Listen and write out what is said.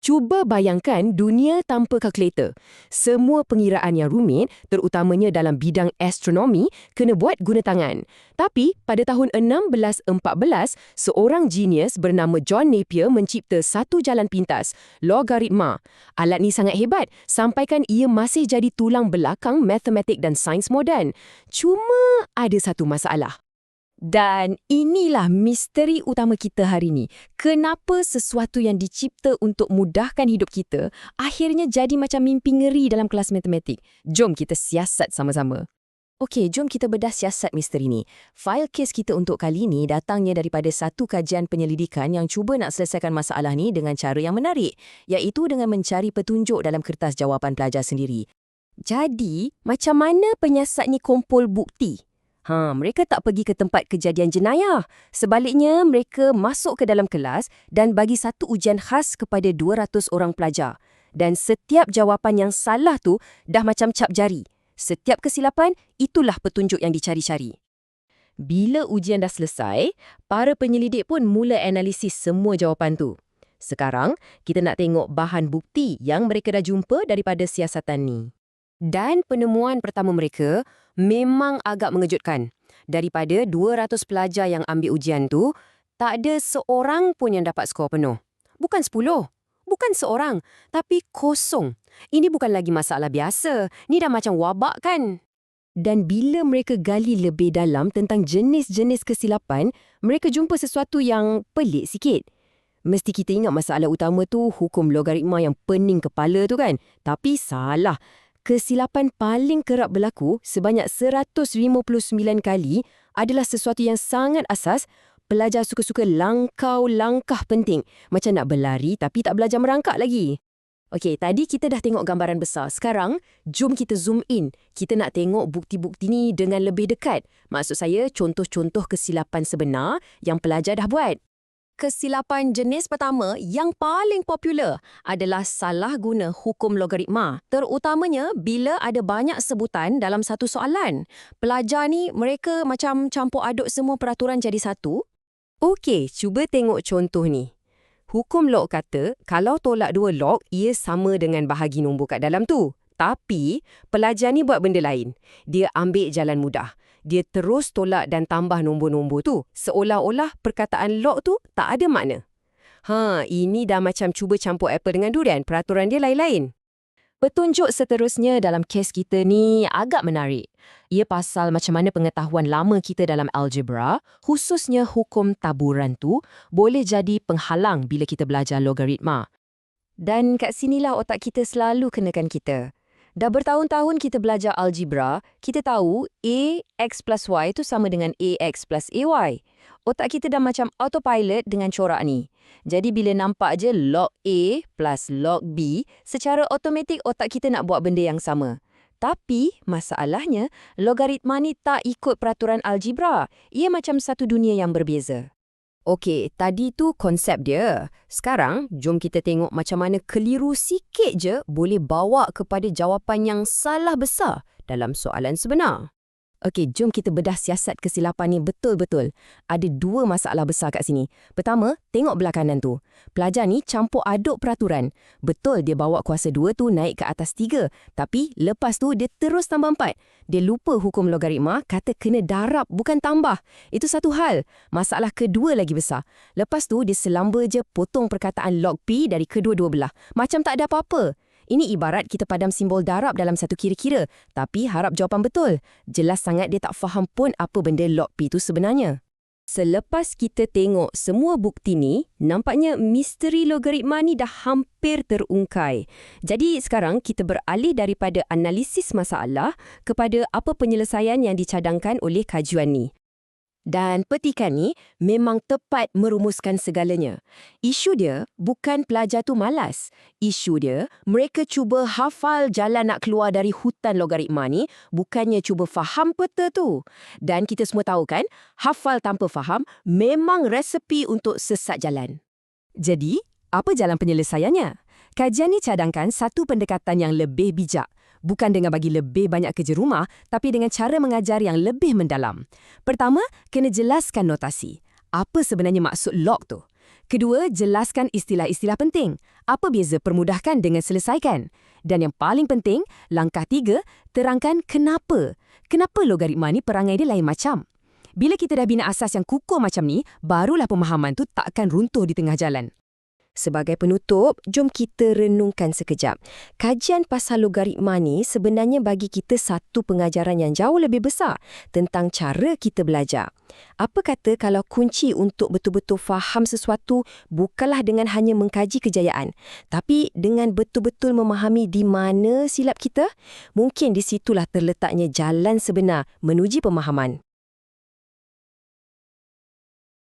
Cuba bayangkan dunia tanpa kalkulator. Semua pengiraan yang rumit, terutamanya dalam bidang astronomi, kena buat guna tangan. Tapi pada tahun 1614, seorang genius bernama John Napier mencipta satu jalan pintas, logaritma. Alat ni sangat hebat, sampaikan ia masih jadi tulang belakang matematik dan sains moden. Cuma ada satu masalah. Dan inilah misteri utama kita hari ini. Kenapa sesuatu yang dicipta untuk mudahkan hidup kita akhirnya jadi macam mimpi ngeri dalam kelas matematik? Jom kita siasat sama-sama. Okey, jom kita bedah siasat misteri ni. Fail kes kita untuk kali ini datangnya daripada satu kajian penyelidikan yang cuba nak selesaikan masalah ni dengan cara yang menarik, iaitu dengan mencari petunjuk dalam kertas jawapan pelajar sendiri. Jadi, macam mana penyiasat ni kumpul bukti? Mereka tak pergi ke tempat kejadian jenayah. Sebaliknya, mereka masuk ke dalam kelas dan bagi satu ujian khas kepada 200 orang pelajar. Dan setiap jawapan yang salah tu dah macam cap jari. Setiap kesilapan, itulah petunjuk yang dicari-cari. Bila ujian dah selesai, para penyelidik pun mula analisis semua jawapan tu. Sekarang, kita nak tengok bahan bukti yang mereka dah jumpa daripada siasatan ni. Dan penemuan pertama mereka memang agak mengejutkan. Daripada 200 pelajar yang ambil ujian tu, tak ada seorang pun yang dapat skor penuh. Bukan 10, bukan seorang, tapi kosong. Ini bukan lagi masalah biasa, ni dah macam wabak kan? Dan bila mereka gali lebih dalam tentang jenis-jenis kesilapan, mereka jumpa sesuatu yang pelik sikit. Mesti kita ingat masalah utama tu hukum logaritma yang pening kepala tu kan? Tapi salah. Kesilapan paling kerap berlaku sebanyak 159 kali adalah sesuatu yang sangat asas. Pelajar suka-suka langkau langkah penting. Macam nak berlari tapi tak belajar merangkak lagi. Okey, tadi kita dah tengok gambaran besar. Sekarang, jom kita zoom in. Kita nak tengok bukti-bukti ni dengan lebih dekat. Maksud saya, contoh-contoh kesilapan sebenar yang pelajar dah buat. Kesilapan jenis pertama yang paling popular adalah salah guna hukum logaritma, terutamanya bila ada banyak sebutan dalam satu soalan. Pelajar ni, mereka macam campur aduk semua peraturan jadi satu. Okey, cuba tengok contoh ni. Hukum log kata, kalau tolak dua log, ia sama dengan bahagi nombor kat dalam tu. Tapi, pelajar ni buat benda lain. Dia ambil jalan mudah. Dia terus tolak dan tambah nombor-nombor tu. Seolah-olah perkataan log tu tak ada makna. Ini dah macam cuba campur apple dengan durian. Peraturan dia lain-lain. Petunjuk seterusnya dalam kes kita ni agak menarik. Ia pasal macam mana pengetahuan lama kita dalam algebra, khususnya hukum taburan tu, boleh jadi penghalang bila kita belajar logaritma. Dan kat sinilah otak kita selalu kenakan kita. Dah bertahun-tahun kita belajar algebra, kita tahu AX plus Y itu sama dengan AX plus AY. Otak kita dah macam autopilot dengan corak ni. Jadi bila nampak je log A plus log B, secara automatik otak kita nak buat benda yang sama. Tapi masalahnya, logaritma ni tak ikut peraturan algebra. Ia macam satu dunia yang berbeza. Okey, tadi tu konsep dia. Sekarang, jom kita tengok macam mana keliru sikit je boleh bawa kepada jawapan yang salah besar dalam soalan sebenar. Okey, jom kita bedah siasat kesilapan ni betul-betul. Ada dua masalah besar kat sini. Pertama, tengok belah kanan tu. Pelajar ni campur aduk peraturan. Betul dia bawa kuasa 2 tu naik ke atas 3. Tapi lepas tu dia terus tambah 4. Dia lupa hukum logaritma kata kena darab bukan tambah. Itu satu hal. Masalah kedua lagi besar. Lepas tu dia selamba je potong perkataan log P dari kedua-dua belah. Macam tak ada apa-apa. Ini ibarat kita padam simbol darab dalam satu kira-kira, tapi harap jawapan betul. Jelas sangat dia tak faham pun apa benda log P itu sebenarnya. Selepas kita tengok semua bukti ni, nampaknya misteri logaritma ni dah hampir terungkai. Jadi sekarang kita beralih daripada analisis masalah kepada apa penyelesaian yang dicadangkan oleh kajuan ni. Dan petikan ni memang tepat merumuskan segalanya. Isu dia bukan pelajar tu malas. Isu dia, mereka cuba hafal jalan nak keluar dari hutan logaritma ni, bukannya cuba faham peta tu. Dan kita semua tahu kan, hafal tanpa faham memang resepi untuk sesat jalan. Jadi, apa jalan penyelesaiannya? Kajian ni cadangkan satu pendekatan yang lebih bijak. Bukan dengan bagi lebih banyak kerja rumah, tapi dengan cara mengajar yang lebih mendalam. Pertama, kena jelaskan notasi. Apa sebenarnya maksud log tu? Kedua, jelaskan istilah-istilah penting. Apa beza permudahkan dengan selesaikan? Dan yang paling penting, langkah 3, terangkan kenapa. Kenapa logaritma ni perangai dia lain macam? Bila kita dah bina asas yang kukuh macam ni, barulah pemahaman tu takkan runtuh di tengah jalan. Sebagai penutup, jom kita renungkan sekejap. Kajian pasal logaritma ni sebenarnya bagi kita satu pengajaran yang jauh lebih besar tentang cara kita belajar. Apa kata kalau kunci untuk betul-betul faham sesuatu bukanlah dengan hanya mengkaji kejayaan, tapi dengan betul-betul memahami di mana silap kita? Mungkin di situlah terletaknya jalan sebenar menuju pemahaman.